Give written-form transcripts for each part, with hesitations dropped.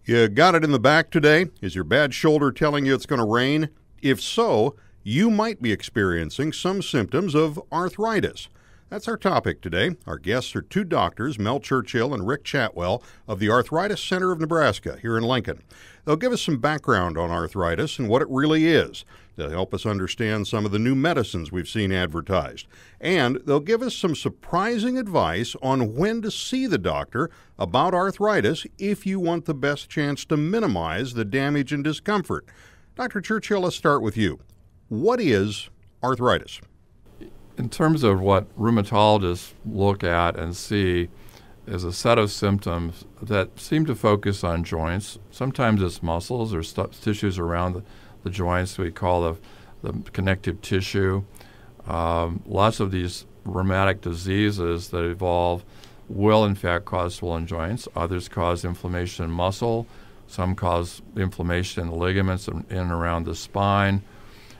You got it in the back today? Is your bad shoulder telling you it's going to rain? If so, you might be experiencing some symptoms of arthritis. That's our topic today. Our guests are two doctors, Mel Churchill and Rick Chatwell of the Arthritis Center of Nebraska here in Lincoln. They'll give us some background on arthritis and what it really is. They'll help us understand some of the new medicines we've seen advertised. And they'll give us some surprising advice on when to see the doctor about arthritis if you want the best chance to minimize the damage and discomfort. Dr. Churchill, let's start with you. What is arthritis? In terms of what rheumatologists look at and see is a set of symptoms that seem to focus on joints. Sometimes it's muscles or tissues around the joints we call the connective tissue. Lots of these rheumatic diseases that evolve will in fact cause swollen joints. Others cause inflammation in muscle. Some cause inflammation in the ligaments in and around the spine.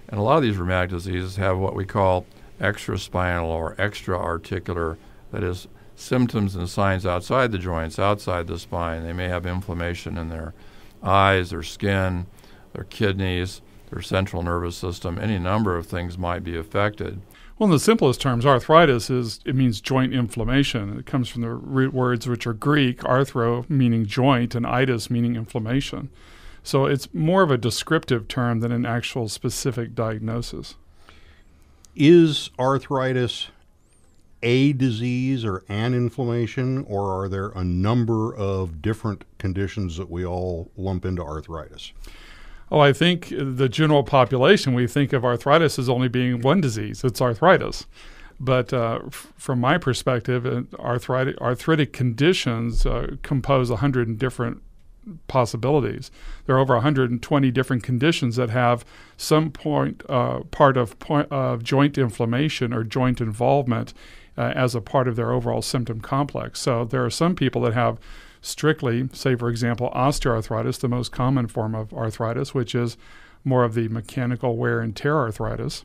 And a lot of these rheumatic diseases have what we call extraspinal or extra-articular, that is, symptoms and signs outside the joints, outside the spine. They may have inflammation in their eyes, their skin, their kidneys, their central nervous system. Any number of things might be affected. Well, in the simplest terms, arthritis means joint inflammation. It comes from the root words which are Greek, arthro meaning joint and itis meaning inflammation. So it's more of a descriptive term than an actual specific diagnosis. Is arthritis a disease or an inflammation, or are there a number of different conditions that we all lump into arthritis? Oh, I think the general population, we think of arthritis as only being one disease. It's arthritis. But from my perspective, arthritic conditions compose 100 different possibilities. There are over 120 different conditions that have some part of joint inflammation or joint involvement as a part of their overall symptom complex. So there are some people that have strictly, say for example, osteoarthritis, the most common form of arthritis, which is more of the mechanical wear and tear arthritis.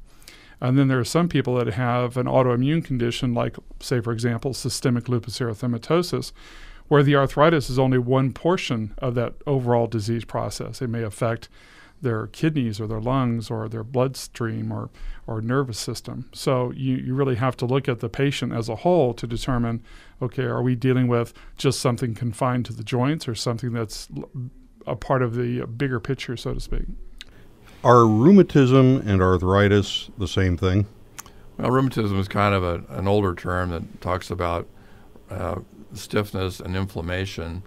And then there are some people that have an autoimmune condition like, say for example, systemic lupus erythematosus, where the arthritis is only one portion of that overall disease process. It may affect their kidneys or their lungs or their bloodstream or nervous system. So you really have to look at the patient as a whole to determine, okay, are we dealing with just something confined to the joints or something that's a part of the bigger picture, so to speak? Are rheumatism and arthritis the same thing? Well, rheumatism is kind of an older term that talks about stiffness and inflammation.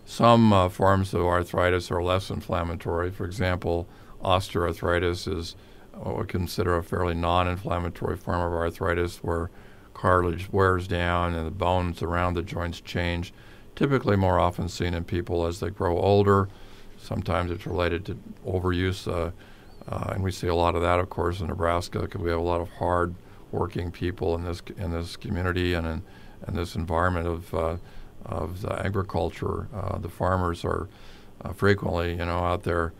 Some forms of arthritis are less inflammatory. For example, osteoarthritis is what we consider a fairly non-inflammatory form of arthritis where cartilage wears down and the bones around the joints change, typically more often seen in people as they grow older. Sometimes it's related to overuse, and we see a lot of that, of course, in Nebraska because we have a lot of hard-working people in this community and in this environment of the agriculture. The farmers are frequently, out there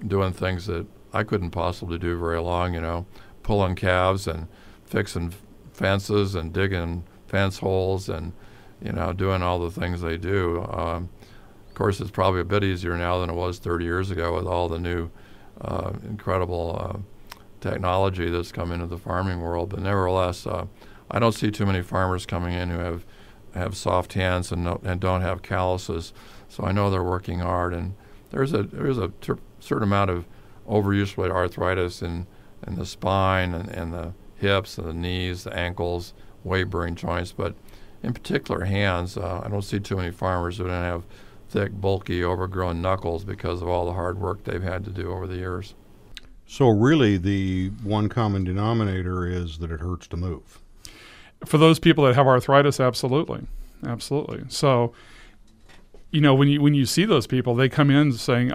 doing things that I couldn't possibly do very long, pulling calves and fixing fences and digging fence holes and, doing all the things they do. Of course, it's probably a bit easier now than it was 30 years ago with all the new incredible technology that's come into the farming world. But nevertheless, I don't see too many farmers coming in who have soft hands and don't have calluses. So I know they're working hard, and there's a certain amount of overuse with arthritis in the spine and the hips and the knees, the ankles, weight-bearing joints. But in particular, hands. I don't see too many farmers who don't have thick, bulky, overgrown knuckles because of all the hard work they've had to do over the years. So really, the one common denominator is that it hurts to move. For those people that have arthritis, absolutely. So, when you see those people, they come in saying,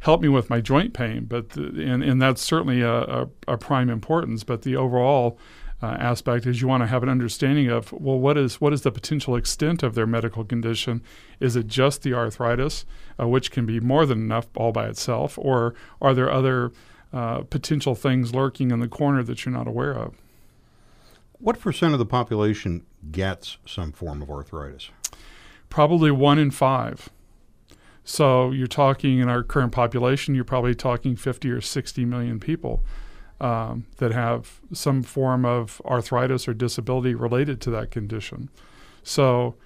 help me with my joint pain, but and that's certainly a prime importance. But the overall aspect is you want to have an understanding of, well, what is the potential extent of their medical condition? Is it just the arthritis, which can be more than enough all by itself, or are there other potential things lurking in the corner that you're not aware of? What percent of the population gets some form of arthritis? Probably 1 in 5. So you're talking in our current population, you're probably talking 50 or 60 million people that have some form of arthritis or disability related to that condition. So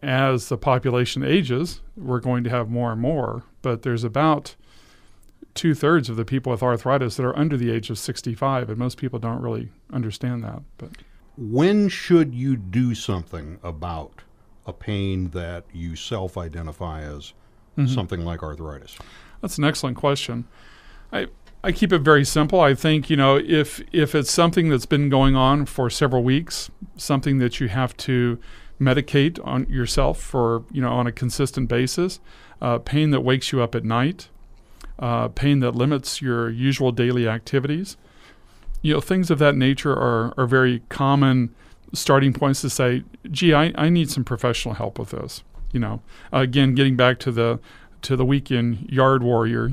as the population ages, we're going to have more and more, but there's about 2/3 of the people with arthritis that are under the age of 65, and most people don't really understand that. But when should you do something about a pain that you self-identify as something like arthritis? That's an excellent question. I keep it very simple. I think, if it's something that's been going on for several weeks, something that you have to medicate on yourself for, on a consistent basis, pain that wakes you up at night, pain that limits your usual daily activities, things of that nature are very common starting points to say, gee, I need some professional help with this. Again, getting back to the weekend yard warrior,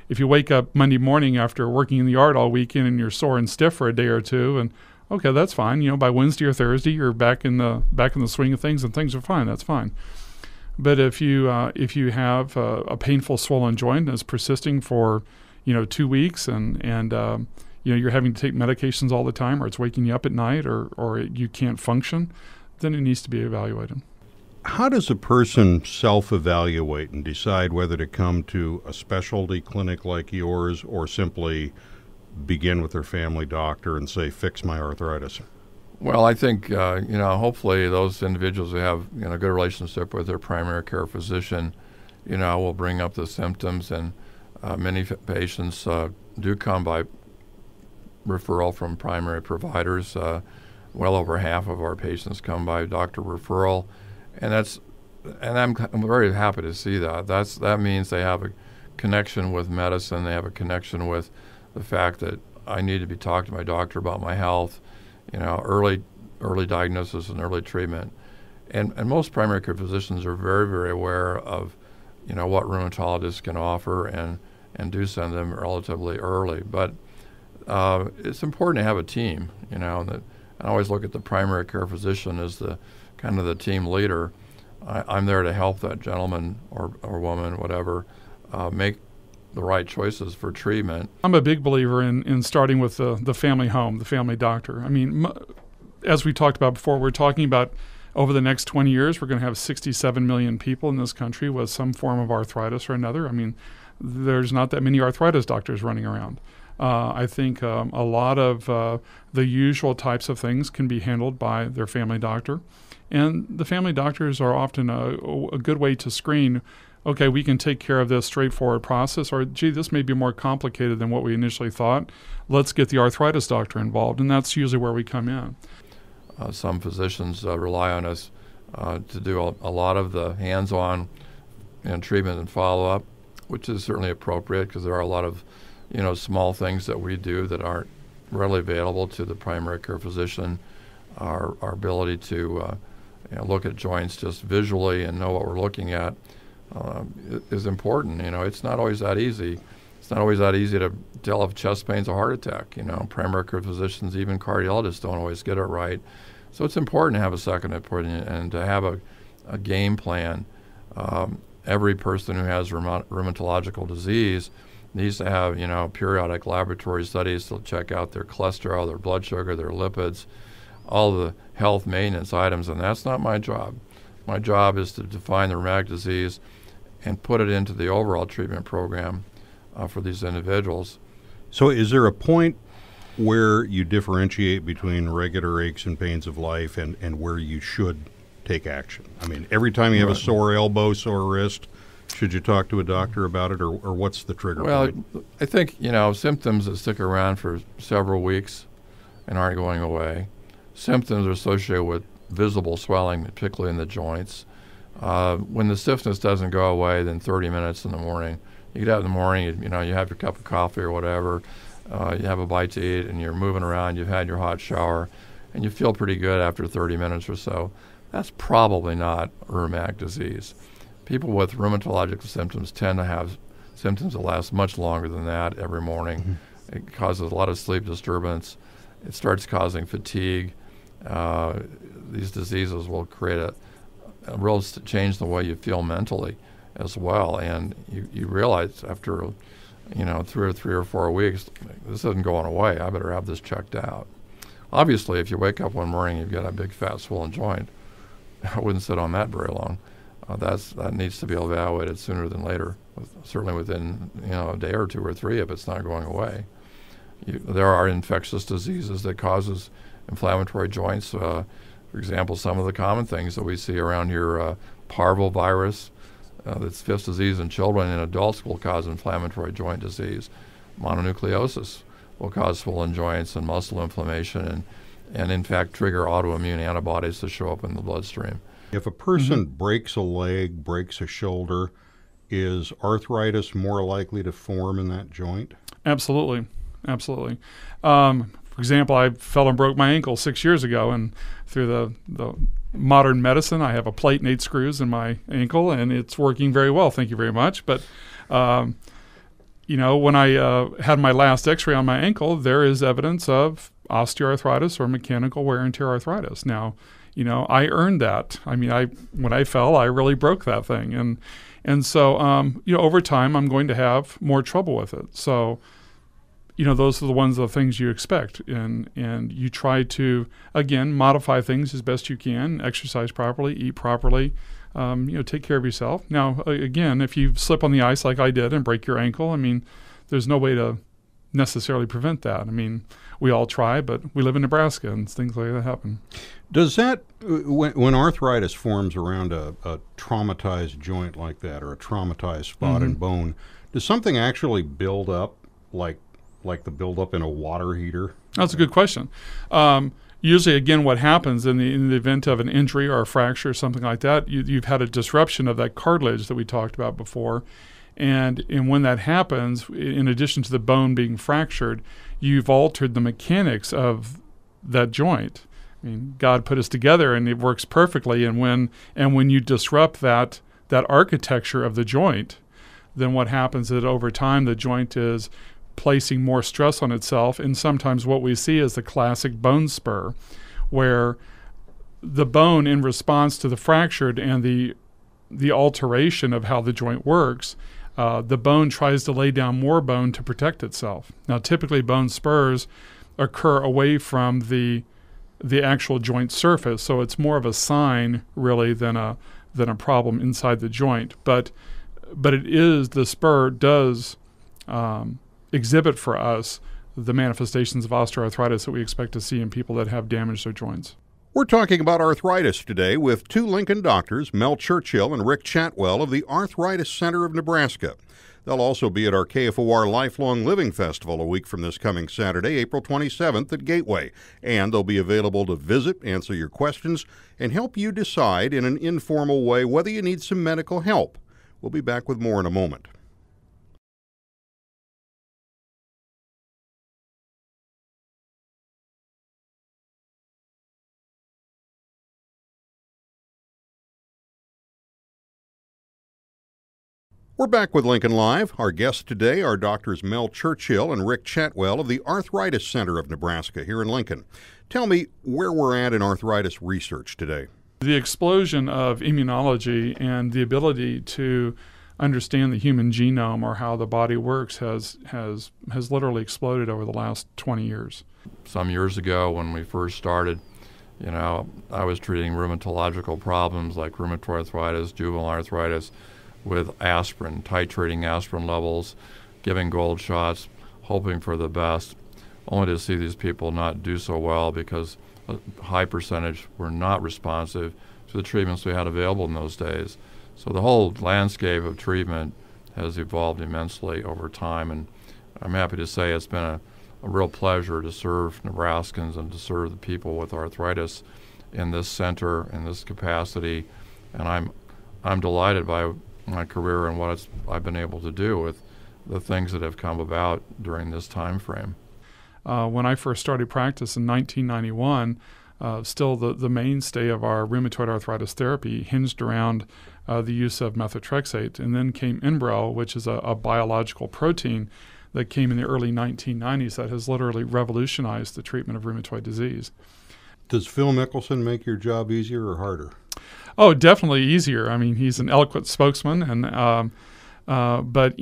if you wake up Monday morning after working in the yard all weekend and you're sore and stiff for a day or two, and okay, that's fine. By Wednesday or Thursday, you're back in the swing of things, and things are fine. That's fine. But if you have a painful swollen joint that's persisting for 2 weeks, and you're having to take medications all the time, or it's waking you up at night, or you can't function, then it needs to be evaluated. How does a person self-evaluate and decide whether to come to a specialty clinic like yours or simply begin with their family doctor and say, fix my arthritis? Well, I think, hopefully those individuals who have a good relationship with their primary care physician, will bring up the symptoms. And many patients do come by referral from primary providers. Well over half of our patients come by doctor referral. And I'm very happy to see that. That means they have a connection with medicine. They have a connection with the fact that I need to be talking to my doctor about my health, early diagnosis and early treatment. And most primary care physicians are very, very aware of, what rheumatologists can offer and do send them relatively early. But it's important to have a team, and I always look at the primary care physician as the kind of the team leader. I'm there to help that gentleman or woman, whatever, make the right choices for treatment. I'm a big believer in starting with the family home, the family doctor. I mean, as we talked about before, we're talking about over the next 20 years, we're going to have 67 million people in this country with some form of arthritis or another. I mean, there's not that many arthritis doctors running around. I think a lot of the usual types of things can be handled by their family doctor. And the family doctors are often a good way to screen, okay, we can take care of this straightforward process, or, gee, this may be more complicated than what we initially thought. Let's get the arthritis doctor involved, and that's usually where we come in. Some physicians rely on us to do a lot of the hands-on treatment and follow-up, which is certainly appropriate because there are a lot of small things that we do that aren't readily available to the primary care physician. Our ability to look at joints just visually and know what we're looking at is important. It's not always that easy. It's not always that easy to tell if chest pain's a heart attack. Primary care physicians, even cardiologists, don't always get it right. So it's important to have a second opinion and to have a game plan. Every person who has rheumatological disease needs to have, periodic laboratory studies to check out their cholesterol, their blood sugar, their lipids, all the health maintenance items, and that's not my job. My job is to define the rheumatic disease and put it into the overall treatment program for these individuals. So is there a point where you differentiate between regular aches and pains of life and where you should take action? I mean, every time you have a sore elbow, sore wrist, should you talk to a doctor about it, or what's the trigger point? I think, symptoms that stick around for several weeks and aren't going away. Symptoms are associated with visible swelling, particularly in the joints. When the stiffness doesn't go away, then 30 minutes in the morning. You get out in the morning, you have your cup of coffee or whatever, you have a bite to eat, and you're moving around, you've had your hot shower, and you feel pretty good after 30 minutes or so. That's probably not rheumatic disease. People with rheumatological symptoms tend to have symptoms that last much longer than that every morning. Mm-hmm. It causes a lot of sleep disturbance. It starts causing fatigue. These diseases will create a real change in the way you feel mentally. as well. And you realize after, 3 or 4 weeks, this isn't going away. I better have this checked out. Obviously, if you wake up one morning, you've got a big, fat, swollen joint, I wouldn't sit on that very long. That needs to be evaluated sooner than later, certainly within a day or 2 or 3 if it's not going away. There are infectious diseases that causes inflammatory joints. For example, some of the common things that we see around here, parvovirus, that's fifth disease in children and adults, will cause inflammatory joint disease. Mononucleosis will cause swollen joints and muscle inflammation and in fact trigger autoimmune antibodies to show up in the bloodstream. If a person breaks a leg, breaks a shoulder, is arthritis more likely to form in that joint? Absolutely. For example, I fell and broke my ankle 6 years ago, and through the modern medicine, I have a plate and 8 screws in my ankle, and it's working very well. Thank you very much. But when I had my last X-ray on my ankle, there is evidence of osteoarthritis or mechanical wear and tear arthritis. Now, I earned that. When I fell, I really broke that thing, and so over time, I'm going to have more trouble with it. So, those are the things you expect, and you try to again modify things as best you can, exercise properly, eat properly, take care of yourself. Now, again, if you slip on the ice like I did and break your ankle, there's no way to necessarily prevent that. We all try, but we live in Nebraska, and things like that happen. Does that, when arthritis forms around a traumatized joint like that, or a traumatized spot and bone, does something actually build up like the buildup in a water heater? That's a good question. Usually, again, what happens in the event of an injury or a fracture or something like that, you've had a disruption of that cartilage that we talked about before. And when that happens, in addition to the bone being fractured, you've altered the mechanics of that joint. God put us together, and it works perfectly. And when you disrupt that architecture of the joint, then what happens is that over time the joint is placing more stress on itself. And sometimes what we see is the classic bone spur, where the bone, in response to the fractured and the alteration of how the joint works, the bone tries to lay down more bone to protect itself. Now, typically bone spurs occur away from the actual joint surface, so it's more of a sign really than a problem inside the joint. But it is, the spur does exhibit for us the manifestations of osteoarthritis that we expect to see in people that have damaged their joints. We're talking about arthritis today with 2 Lincoln doctors, Mel Churchill and Rick Chatwell of the Arthritis Center of Nebraska. They'll also be at our KFOR Lifelong Living Festival a week from this coming Saturday, April 27th at Gateway. And they'll be available to visit, answer your questions, and help you decide in an informal way whether you need some medical help. We'll be back with more in a moment. We're back with Lincoln Live. Our guests today are Doctors Mel Churchill and Rick Chatwell of the Arthritis Center of Nebraska here in Lincoln. Tell me where we're at in arthritis research today. The explosion of immunology and the ability to understand the human genome, or how the body works, has literally exploded over the last 20 years. Some years ago when we first started, I was treating rheumatological problems like rheumatoid arthritis, juvenile arthritis, with aspirin, titrating aspirin levels, giving gold shots, hoping for the best, only to see these people not do so well because a high percentage were not responsive to the treatments we had available in those days. So the whole landscape of treatment has evolved immensely over time, and I'm happy to say it's been a real pleasure to serve Nebraskans and to serve the people with arthritis in this center, in this capacity, and I'm delighted by my career and what I've been able to do with the things that have come about during this time frame. When I first started practice in 1991, still the mainstay of our rheumatoid arthritis therapy hinged around the use of methotrexate, and then came Enbrel, which is a biological protein that came in the early 1990s that has literally revolutionized the treatment of rheumatoid disease. Does Phil Mickelson make your job easier or harder? Oh, definitely easier. I mean, he's an eloquent spokesman, and but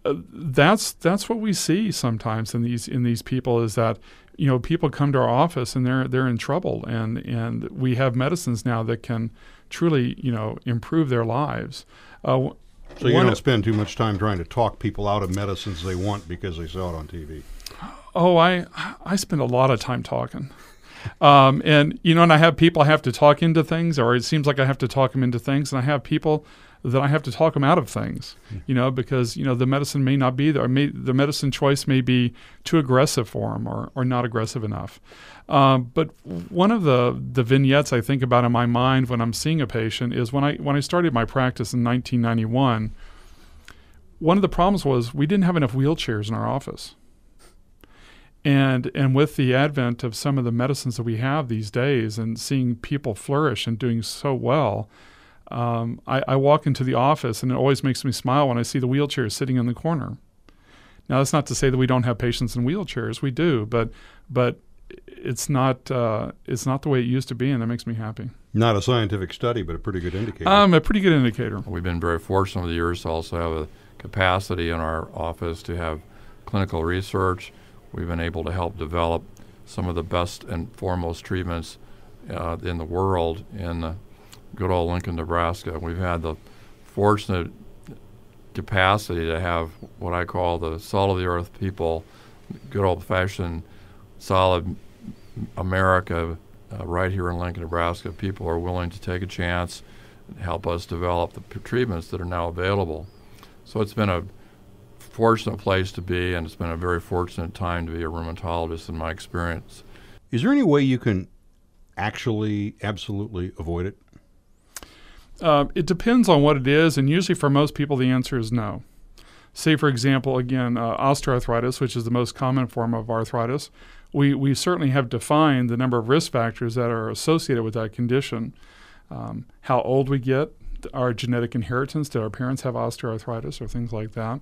that's what we see sometimes in these people, is that people come to our office and they're in trouble, and we have medicines now that can truly improve their lives. So you don't spend too much time trying to talk people out of medicines they want because they saw it on TV. Oh, I spend a lot of time talking. And I have people I have to talk into things, or it seems like I have to talk them into things, and I have people that I have to talk them out of things, because the medicine may not be there. The medicine choice may be too aggressive for them, or not aggressive enough. But one of the vignettes I think about in my mind when I'm seeing a patient is when I started my practice in 1991. One of the problems was we didn't have enough wheelchairs in our office. And with the advent of some of the medicines that we have these days, and seeing people flourish and doing so well, I walk into the office, and it always makes me smile when I see the wheelchair sitting in the corner. Now, that's not to say that we don't have patients in wheelchairs. We do, but it's not the way it used to be, and that makes me happy. Not a scientific study, but a pretty good indicator. A pretty good indicator. We've been very fortunate over the years to also have a capacity in our office to have clinical research. We've been able to help develop some of the best and foremost treatments in the world in good old Lincoln, Nebraska. We've had the fortunate capacity to have what I call the salt-of-the-earth people, good old-fashioned solid America right here in Lincoln, Nebraska. People are willing to take a chance and help us develop the treatments that are now available. So it's been a fortunate place to be, and it's been a very fortunate time to be a rheumatologist in my experience. Is there any way you can actually absolutely avoid it? It depends on what it is, and usually for most people the answer is no. Say, for example, again, osteoarthritis, which is the most common form of arthritis. We certainly have defined the number of risk factors that are associated with that condition. How old we get, our genetic inheritance, do our parents have osteoarthritis or things like that?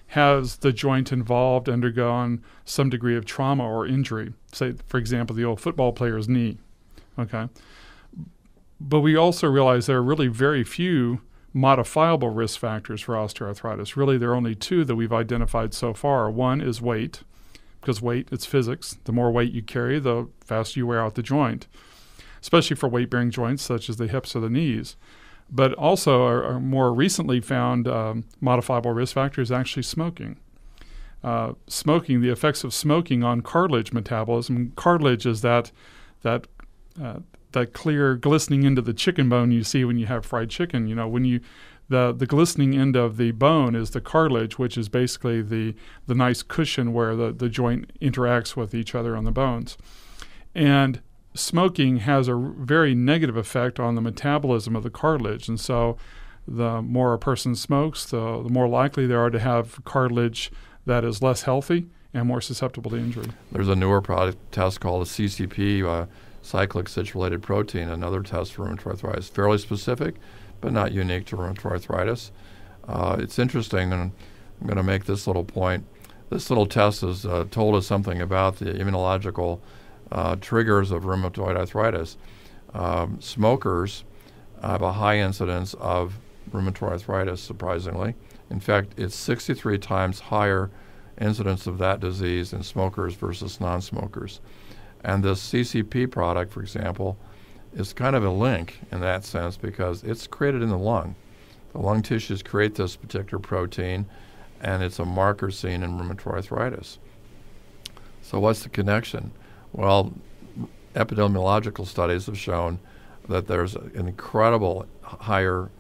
Has the joint involved undergone some degree of trauma or injury? Say, for example, the old football player's knee. Okay. But we also realize there are really very few modifiable risk factors for osteoarthritis. Really, there are only two that we've identified so far. One is weight, because weight, it's physics. The more weight you carry, the faster you wear out the joint, especially for weight-bearing joints such as the hips or the knees. But also, our more recently found modifiable risk factor is actually smoking. Smoking, the effects of smoking on cartilage metabolism. Cartilage is that clear glistening end of the chicken bone you see when you have fried chicken. When the glistening end of the bone is the cartilage, which is basically the nice cushion where the joint interacts with each other on the bones. And smoking has a very negative effect on the metabolism of the cartilage, and so the more a person smokes, the more likely they are to have cartilage that is less healthy and more susceptible to injury. There's a newer product test called a CCP, cyclic citrulated protein, another test for rheumatoid arthritis, fairly specific, but not unique to rheumatoid arthritis. It's interesting, and I'm going to make this little point. This little test has told us something about the immunological triggers of rheumatoid arthritis. Smokers have a high incidence of rheumatoid arthritis, surprisingly. In fact, it's 63 times higher incidence of that disease in smokers versus non-smokers. And this CCP product, for example, is kind of a link in that sense because it's created in the lung. The lung tissues create this particular protein, and it's a marker seen in rheumatoid arthritis. So what's the connection? Well, epidemiological studies have shown that there's an incredible higher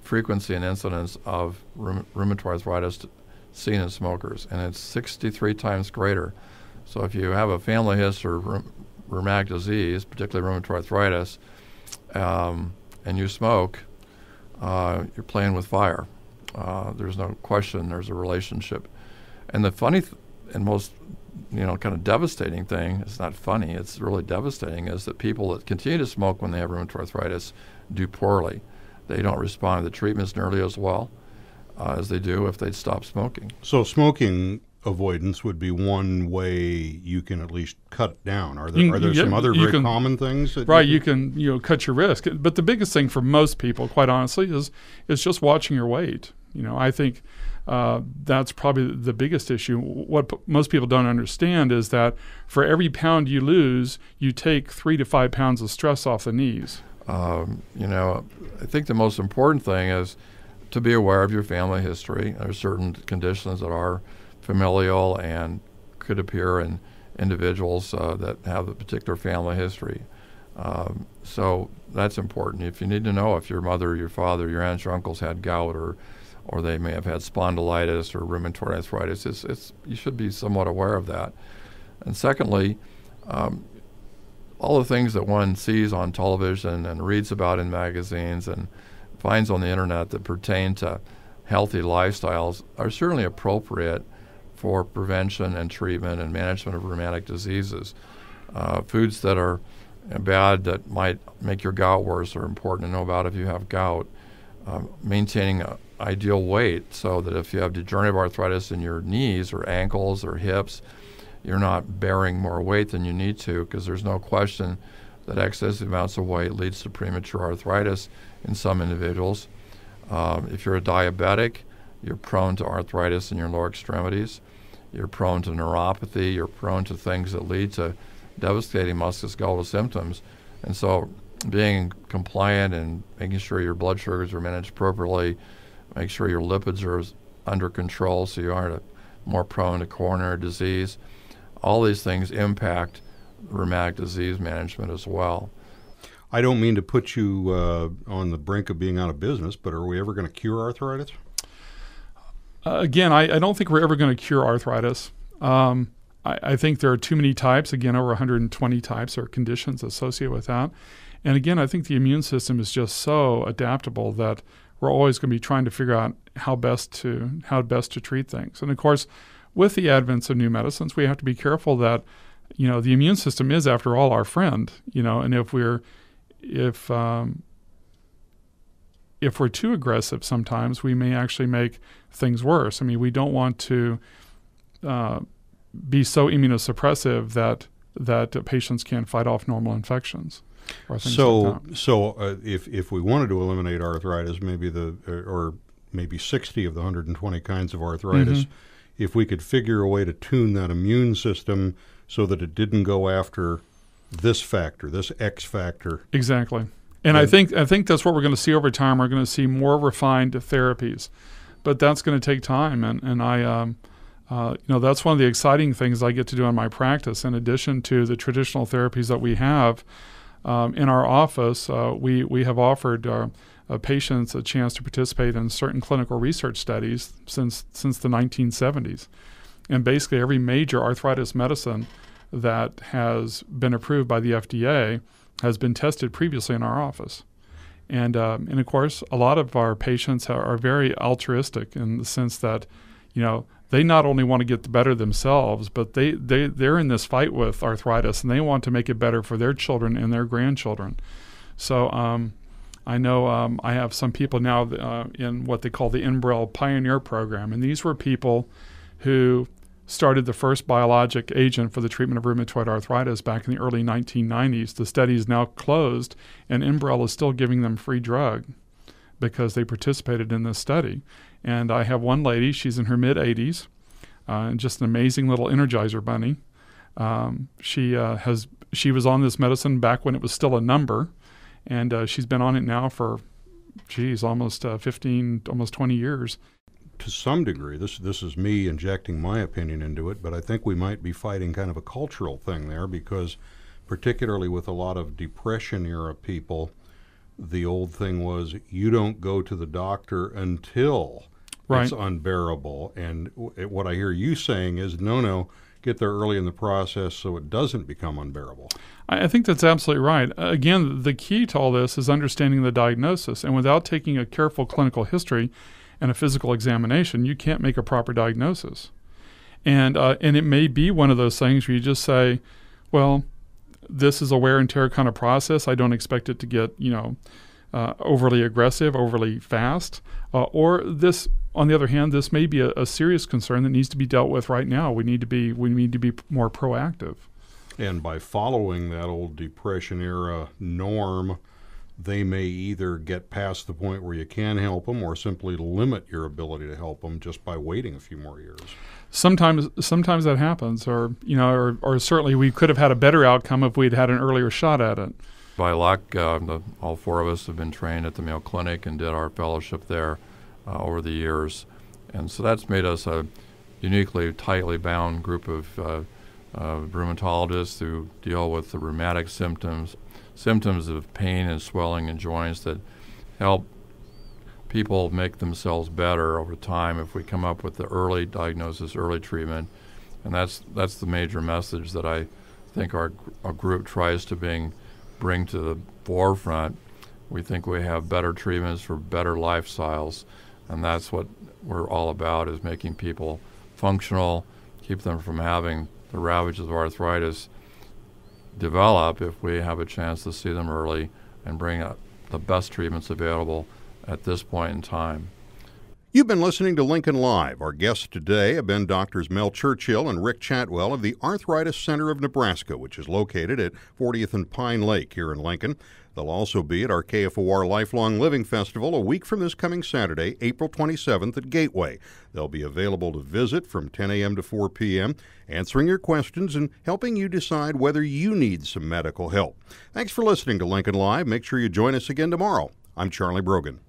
frequency and incidence of rheumatoid arthritis seen in smokers, and it's 63 times greater. So if you have a family history of rheumatic disease, particularly rheumatoid arthritis, and you smoke, you're playing with fire. There's no question there's a relationship. And the funny and most kind of devastating thing, it's not funny, it's really devastating, is that people that continue to smoke when they have rheumatoid arthritis do poorly. They don't respond to the treatments nearly as well as they do if they'd stop smoking. So smoking avoidance would be one way you can at least cut it down. Are there some other very common things? That you can cut your risk. But the biggest thing for most people, quite honestly, is just watching your weight. I think that's probably the biggest issue. What most people don't understand is that for every pound you lose, you take 3 to 5 pounds of stress off the knees. I think the most important thing is to be aware of your family history. There are certain conditions that are familial and could appear in individuals that have a particular family history. So that's important. If you need to know if your mother, your father, your aunts, your uncles had gout, or they may have had spondylitis or rheumatoid arthritis, you should be somewhat aware of that. And secondly, all the things that one sees on television and reads about in magazines and finds on the internet that pertain to healthy lifestyles are certainly appropriate for prevention and treatment and management of rheumatic diseases. Foods that are bad that might make your gout worse are important to know about if you have gout. Maintaining an ideal weight so that if you have degenerative arthritis in your knees or ankles or hips, you're not bearing more weight than you need to, because there's no question that excessive amounts of weight leads to premature arthritis in some individuals. If you're a diabetic, you're prone to arthritis in your lower extremities. You're prone to neuropathy. You're prone to things that lead to devastating musculoskeletal symptoms. And so being compliant and making sure your blood sugars are managed appropriately, make sure your lipids are under control so you aren't more prone to coronary disease, all these things impact rheumatic disease management as well. I don't mean to put you on the brink of being out of business, but are we ever going to cure arthritis? Again, I don't think we're ever going to cure arthritis. I think there are too many types, again, over 120 types or conditions associated with that. And again, I think the immune system is just so adaptable that we're always going to be trying to figure out how best to treat things. And of course, with the advent of new medicines, we have to be careful that, the immune system is, after all, our friend, and if we're too aggressive sometimes, we may actually make things worse. I mean, we don't want to be so immunosuppressive that patients can't fight off normal infections. So if we wanted to eliminate arthritis, maybe 60 of the 120 kinds of arthritis, if we could figure a way to tune that immune system so that it didn't go after this factor, this X factor. Exactly. And I think that's what we're going to see over time. We're going to see more refined therapies, but that's going to take time. And I, that's one of the exciting things I get to do in my practice. In addition to the traditional therapies that we have in our office, we have offered patients a chance to participate in certain clinical research studies since the 1970s. And basically every major arthritis medicine that has been approved by the FDA has been tested previously in our office. And of course, a lot of our patients are very altruistic in the sense that, they not only want to get better themselves, but they're in this fight with arthritis, and they want to make it better for their children and their grandchildren. So I know I have some people now in what they call the Enbrel Pioneer Program, and these were people who started the first biologic agent for the treatment of rheumatoid arthritis back in the early 1990s. The study is now closed, and Enbrel is still giving them free drug because they participated in this study. And I have one lady, she's in her mid-80s, and just an amazing little Energizer bunny. She was on this medicine back when it was still a number, and she's been on it now for, almost 15, almost 20 years. To some degree, this is me injecting my opinion into it, but I think we might be fighting kind of a cultural thing there, because particularly with a lot of Depression-era people, the old thing was you don't go to the doctor until it's unbearable. And what I hear you saying is, no, get there early in the process so it doesn't become unbearable. I think that's absolutely right. Again, the key to all this is understanding the diagnosis. And without taking a careful clinical history and a physical examination, you can't make a proper diagnosis. And it may be one of those things where you just say, well, this is a wear and tear kind of process. I don't expect it to get, overly aggressive, overly fast, or this on the other hand, this may be a serious concern that needs to be dealt with right now. We need to be more proactive. And by following that old Depression era norm, they may either get past the point where you can help them or simply limit your ability to help them just by waiting a few more years. Sometimes that happens, or certainly we could have had a better outcome if we'd had an earlier shot at it. By luck, all four of us have been trained at the Mayo Clinic and did our fellowship there over the years. And so that's made us a uniquely tightly bound group of rheumatologists who deal with the rheumatic symptoms of pain and swelling in joints that help people make themselves better over time if we come up with the early diagnosis, early treatment. And that's the major message that I think our group tries to bring to the forefront. We think we have better treatments for better lifestyles, and that's what we're all about, is making people functional, keep them from having the ravages of arthritis develop if we have a chance to see them early and bring up the best treatments available at this point in time. You've been listening to Lincoln Live. Our guests today have been Drs. Mel Churchill and Rick Chatwell of the Arthritis Center of Nebraska, which is located at 40th and Pine Lake here in Lincoln. They'll also be at our KFOR Lifelong Living Festival a week from this coming Saturday, April 27th at Gateway. They'll be available to visit from 10 a.m. to 4 p.m., answering your questions and helping you decide whether you need some medical help. Thanks for listening to Lincoln Live. Make sure you join us again tomorrow. I'm Charlie Brogan.